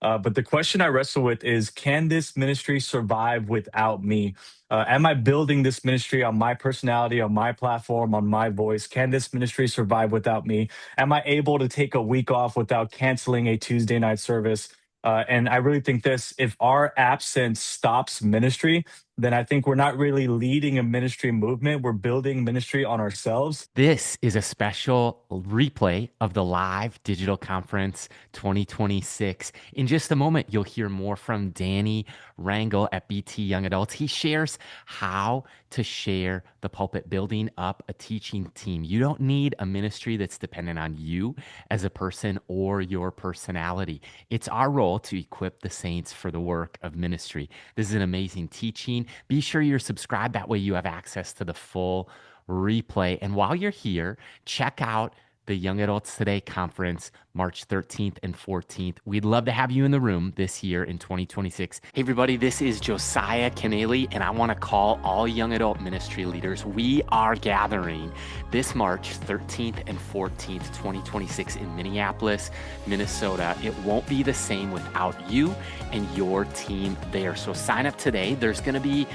But the question I wrestle with is, can this ministry survive without me? Am I building this ministry on my personality, on my platform, on my voice? Can this ministry survive without me? Am I able to take a week off without canceling a Tuesday night service? And I really think this, if our absence stops ministry, then I think we're not really leading a ministry movement. We're building ministry on ourselves. This is a special replay of the live digital conference 2026. In just a moment, you'll hear more from Danny Rangel at BT Young Adults. He shares how to share the pulpit, building up a teaching team. You don't need a ministry that's dependent on you as a person or your personality. It's our role to equip the saints for the work of ministry. This is an amazing teaching. Be sure you're subscribed. That way you have access to the full replay. And while you're here, check out the Young Adults Today conference, March 13th and 14th. We'd love to have you in the room this year in 2026. Hey, everybody, this is Josiah Kenneally, and I want to call all young adult ministry leaders. We are gathering this March 13th and 14th, 2026 in Minneapolis, Minnesota. It won't be the same without you and your team there. So sign up today. There's going to be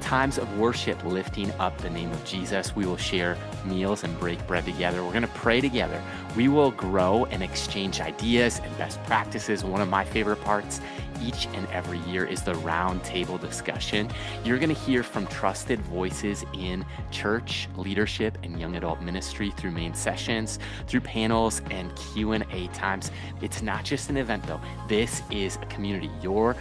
times of worship lifting up the name of Jesus. We will share meals and break bread together. We're going to pray together. We will grow and exchange ideas and best practices. One of my favorite parts each and every year is the round table discussion. You're going to hear from trusted voices in church, leadership, and young adult ministry through main sessions, through panels and Q&A times. It's not just an event though. This is a community, your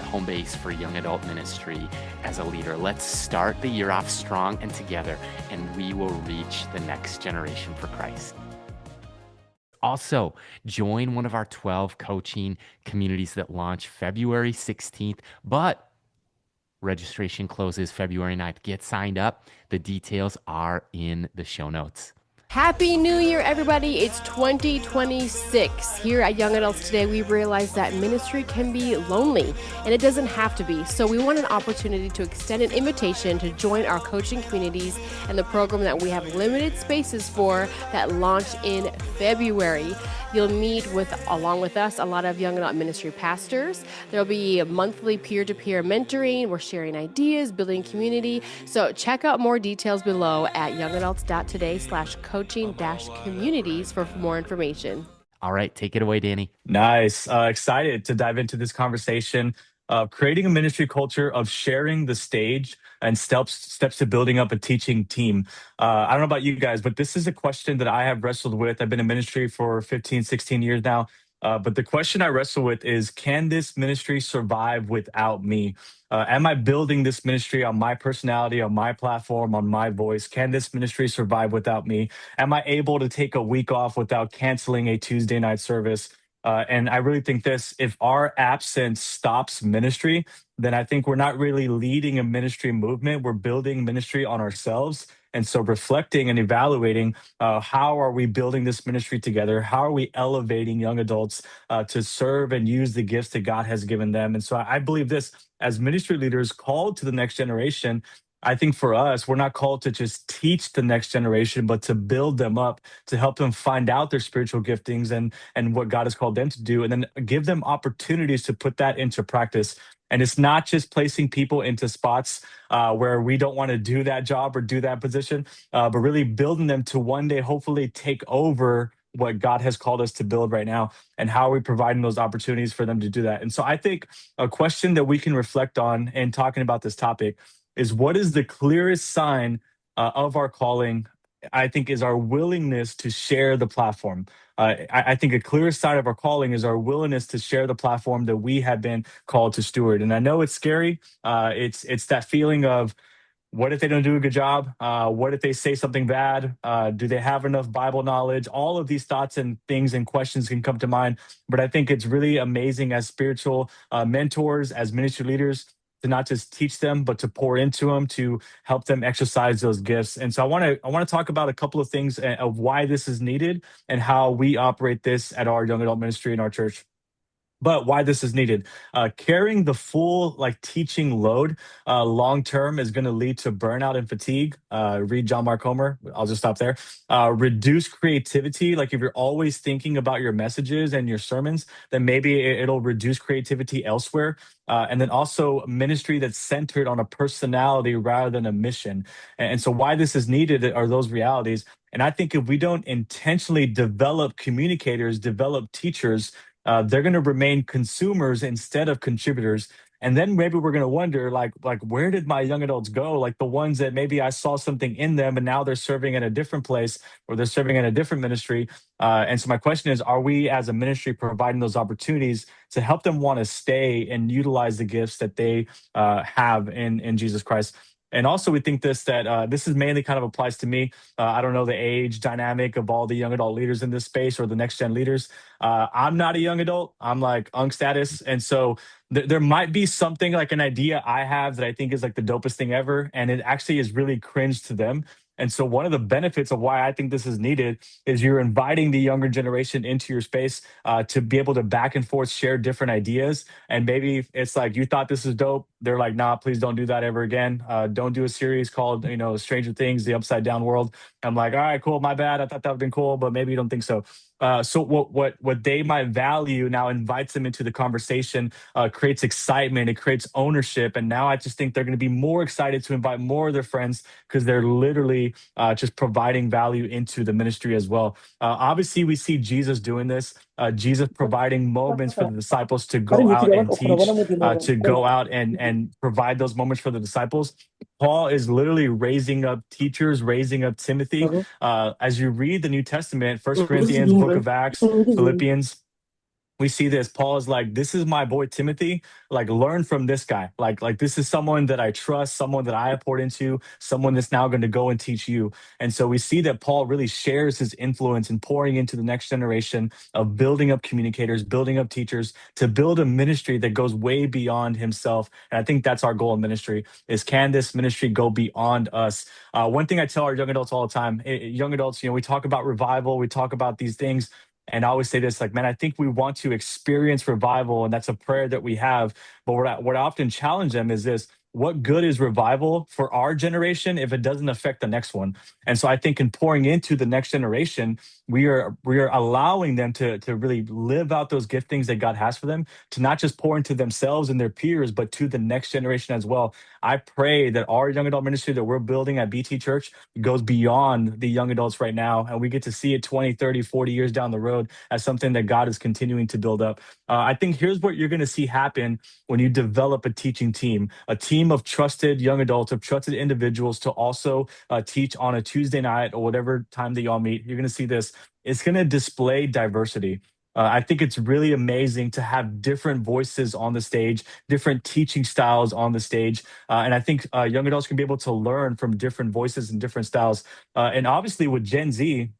home base for young adult ministry as a leader. Let's start the year off strong and together, and we will reach the next generation for Christ. Also, join one of our 12 coaching communities that launch February 16th, but registration closes February 9th. Get signed up. The details are in the show notes. Happy New Year, everybody. It's 2026. Here at Young Adults Today, we realize that ministry can be lonely, and it doesn't have to be. So we want an opportunity to extend an invitation to join our coaching communities and the program that we have limited spaces for that launch in February. You'll meet along with us, a lot of young adult ministry pastors. There'll be a monthly peer-to-peer mentoring. We're sharing ideas, building community. So check out more details below at youngadults.today/coaching-communities for more information. All right, take it away, Danny. Nice. Excited to dive into this conversation of creating a ministry culture of sharing the stage and steps to building up a teaching team. I don't know about you guys, but this is a question that I have wrestled with. I've been in ministry for 15, 16 years now. But the question I wrestle with is, can this ministry survive without me? Am I building this ministry on my personality, on my platform, on my voice? Can this ministry survive without me? Am I able to take a week off without canceling a Tuesday night service? And I really think this, if our absence stops ministry, then I think we're not really leading a ministry movement. We're building ministry on ourselves. And so reflecting and evaluating how are we building this ministry together? How are we elevating young adults to serve and use the gifts that God has given them? And so I believe this, as ministry leaders called to the next generation, I think for us, we're not called to just teach the next generation, but to build them up, to help them find out their spiritual giftings and what God has called them to do, and then give them opportunities to put that into practice. And it's not just placing people into spots where we don't want to do that job or do that position, but really building them to one day hopefully take over what God has called us to build right now, and how are we providing those opportunities for them to do that. And so I think a question that we can reflect on in talking about this topic is, what is the clearest sign of our calling? I think is our willingness to share the platform. I think a clear sign of our calling is our willingness to share the platform that we have been called to steward. And I know it's scary. It's that feeling of, what if they don't do a good job? What if they say something bad? Do they have enough Bible knowledge? All of these thoughts and things and questions can come to mind. But I think it's really amazing as spiritual mentors, as ministry leaders, to not just teach them, but to pour into them, to help them exercise those gifts. And so I want to talk about a couple of things of why this is needed and how we operate this at our young adult ministry in our church. But why this is needed, carrying the full like teaching load long term is going to lead to burnout and fatigue. Read John Mark Comer. I'll just stop there. Reduce creativity. Like if you're always thinking about your messages and your sermons, then maybe it'll reduce creativity elsewhere. And then also ministry that's centered on a personality rather than a mission. And so why this is needed are those realities. And I think if we don't intentionally develop communicators, develop teachers, they're going to remain consumers instead of contributors. And then maybe we're going to wonder, like where did my young adults go? Like the ones that maybe I saw something in them, and now they're serving in a different place or they're serving in a different ministry. And so my question is, are we as a ministry providing those opportunities to help them want to stay and utilize the gifts that they have in Jesus Christ? And also, we think this is mainly kind of applies to me. I don't know the age dynamic of all the young adult leaders in this space or the next gen leaders. I'm not a young adult. I'm like unk status, and so there might be something like an idea I have that I think is like the dopest thing ever, and it actually is really cringe to them. And so one of the benefits of why I think this is needed is you're inviting the younger generation into your space to be able to back and forth share different ideas. And maybe it's like you thought this is dope. They're like, nah, please don't do that ever again. Don't do a series called Stranger Things, the Upside Down World. I'm like, all right, cool, my bad. I thought that would have been cool, but maybe you don't think so. So what they might value now invites them into the conversation, creates excitement, it creates ownership, and now I just think they're going to be more excited to invite more of their friends because they're literally just providing value into the ministry as well. Obviously, we see Jesus doing this. Jesus providing moments for the disciples to go out and teach, to go out and provide those moments for the disciples. Paul is literally raising up teachers, raising up Timothy. As you read the New Testament, First Corinthians, Book of Acts, Philippians, we see this. Paul is like, this is my boy Timothy. Like, learn from this guy. Like this is someone that I trust, someone that I have poured into, someone that's now going to go and teach you. And so we see that Paul really shares his influence in pouring into the next generation of building up communicators, building up teachers to build a ministry that goes way beyond himself. And I think that's our goal in ministry is, can this ministry go beyond us? One thing I tell our young adults all the time, young adults, we talk about revival, we talk about these things, and I always say this, like, man, I think we want to experience revival, and that's a prayer that we have. But what I often challenge them is this: what good is revival for our generation if it doesn't affect the next one? And so I think in pouring into the next generation, we are allowing them to really live out those giftings that God has for them, to not just pour into themselves and their peers, but to the next generation as well. I pray that our young adult ministry that we're building at BT Church goes beyond the young adults right now, and we get to see it 20, 30, 40 years down the road as something that God is continuing to build up. I think here's what you're going to see happen when you develop a team of trusted young adults, of trusted individuals to also teach on a Tuesday night or whatever time that y'all meet. You're going to see this. It's going to display diversity. I think it's really amazing to have different voices on the stage, different teaching styles on the stage. And I think young adults can be able to learn from different voices and different styles. And obviously, with Gen Z,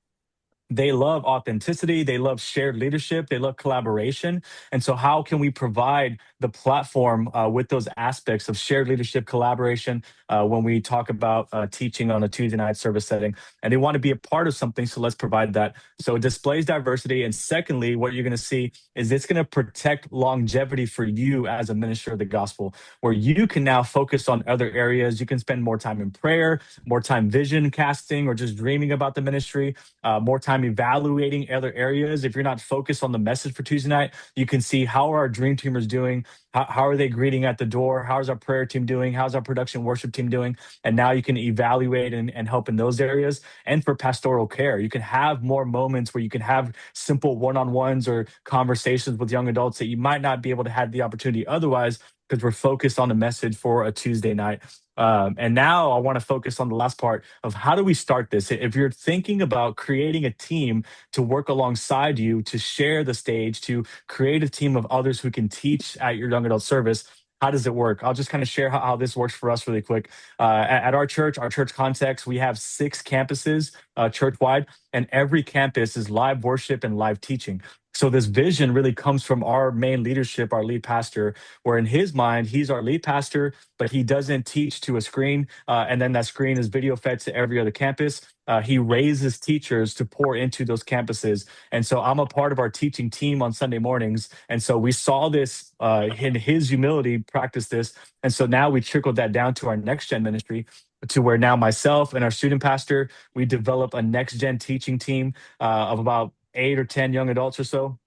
they love authenticity, they love shared leadership, they love collaboration. And so how can we provide the platform with those aspects of shared leadership, collaboration, when we talk about teaching on a Tuesday night service setting? And they want to be a part of something, so let's provide that. So it displays diversity. And secondly, what you're going to see is it's going to protect longevity for you as a minister of the gospel, where you can now focus on other areas. You can spend more time in prayer, more time vision casting, or just dreaming about the ministry, more time evaluating other areas. If you're not focused on the message for Tuesday night, you can see, how are our dream teamers doing? How are they greeting at the door? How's our prayer team doing? How's our production worship team doing? And now you can evaluate and help in those areas. And for pastoral care, you can have more moments where you can have simple one-on-ones or conversations with young adults that you might not be able to have the opportunity otherwise, because we're focused on the message for a Tuesday night. And now I want to focus on the last part of, how do we start this? If you're thinking about creating a team to work alongside you, to share the stage, to create a team of others who can teach at your young adult service, how does it work? I'll just kind of share how this works for us really quick. At our church context, we have 6 campuses church-wide, and every campus is live worship and live teaching. So this vision really comes from our main leadership, our lead pastor, where in his mind, he's our lead pastor, but he doesn't teach to a screen. And then that screen is video fed to every other campus. He raises teachers to pour into those campuses. And so I'm a part of our teaching team on Sunday mornings. And so we saw this in his humility, practice this. And so now we trickled that down to our next gen ministry, to where now myself and our student pastor, we develop a next gen teaching team of about 8 or 10 young adults or so.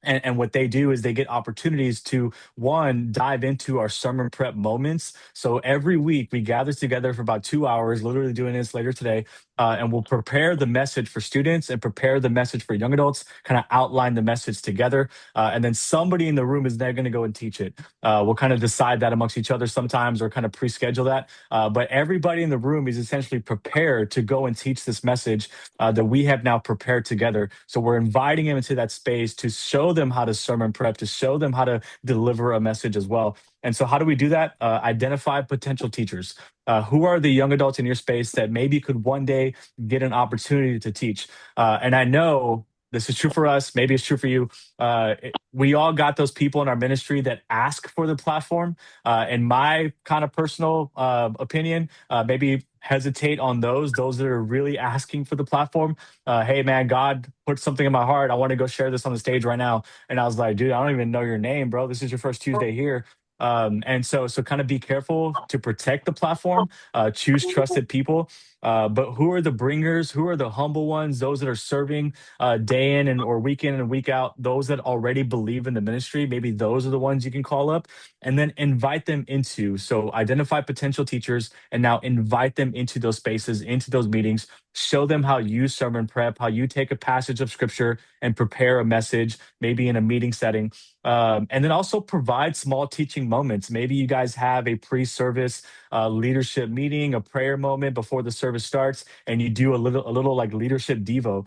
And what they do is they get opportunities to, one, dive into our sermon prep moments. So every week we gather together for about 2 hours, literally doing this later today, and we'll prepare the message for students and prepare the message for young adults, kind of outline the message together. And then somebody in the room is then going to go and teach it. We'll kind of decide that amongst each other sometimes, or kind of pre-schedule that. But everybody in the room is essentially prepared to go and teach this message that we have now prepared together. So we're inviting them into that space to show them how to sermon prep, to show them how to deliver a message as well. And so, how do we do that? Identify potential teachers. Who are the young adults in your space that maybe could one day get an opportunity to teach? And I know this is true for us. Maybe it's true for you. We all got those people in our ministry that ask for the platform. In my kind of personal opinion, maybe hesitate on those that are really asking for the platform. Hey, man, God put something in my heart. I want to go share this on the stage right now. And I was like, dude, I don't even know your name, bro. This is your first Tuesday here. And so kind of be careful to protect the platform, choose trusted people. But who are the bringers? Who are the humble ones? Those that are serving day in and or week in and week out, those that already believe in the ministry. Maybe those are the ones you can call up and then invite them into. So identify potential teachers and now invite them into those spaces, into those meetings. Show them how you sermon prep, how you take a passage of scripture and prepare a message, maybe in a meeting setting. And then also provide small teaching moments. Maybe you guys have a pre-service leadership meeting, a prayer moment before the service starts, and you do a little like leadership devo.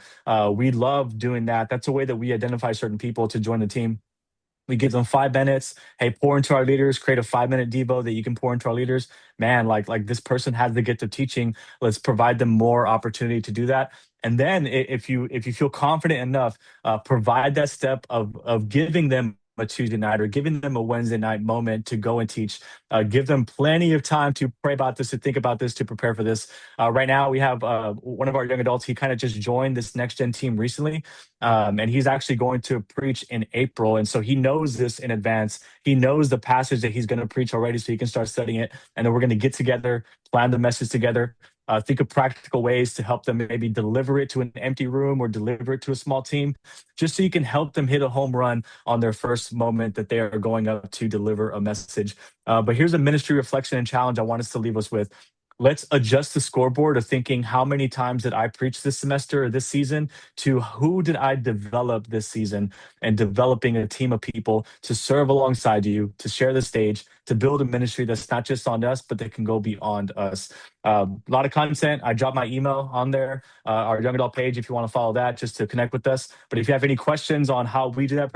We love doing that. That's a way that we identify certain people to join the team. We give them 5 minutes. Hey, pour into our leaders. Create a 5 minute devo that you can pour into our leaders. Man, like this person has the gift of teaching. Let's provide them more opportunity to do that. And then if you feel confident enough, provide that step of giving them a Tuesday night or giving them a Wednesday night moment to go and teach. Give them plenty of time to pray about this, to think about this, to prepare for this. Right now, we have one of our young adults. He kind of just joined this next gen team recently, and he's actually going to preach in April. And so he knows this in advance. He knows the passage that he's going to preach already, so he can start studying it. And then we're going to get together, plan the message together. Think of practical ways to help them maybe deliver it to an empty room or deliver it to a small team, just so you can help them hit a home run on their first moment that they are going up to deliver a message. But here's a ministry reflection and challenge I want us to leave us with. Let's adjust the scoreboard of thinking, how many times did I preach this semester or this season, to who did I develop this season, and developing a team of people to serve alongside you, to share the stage, to build a ministry that's not just on us, but that can go beyond us. A lot of content. I dropped my email on there, our young adult page, if you want to follow that, just to connect with us. But if you have any questions on how we do that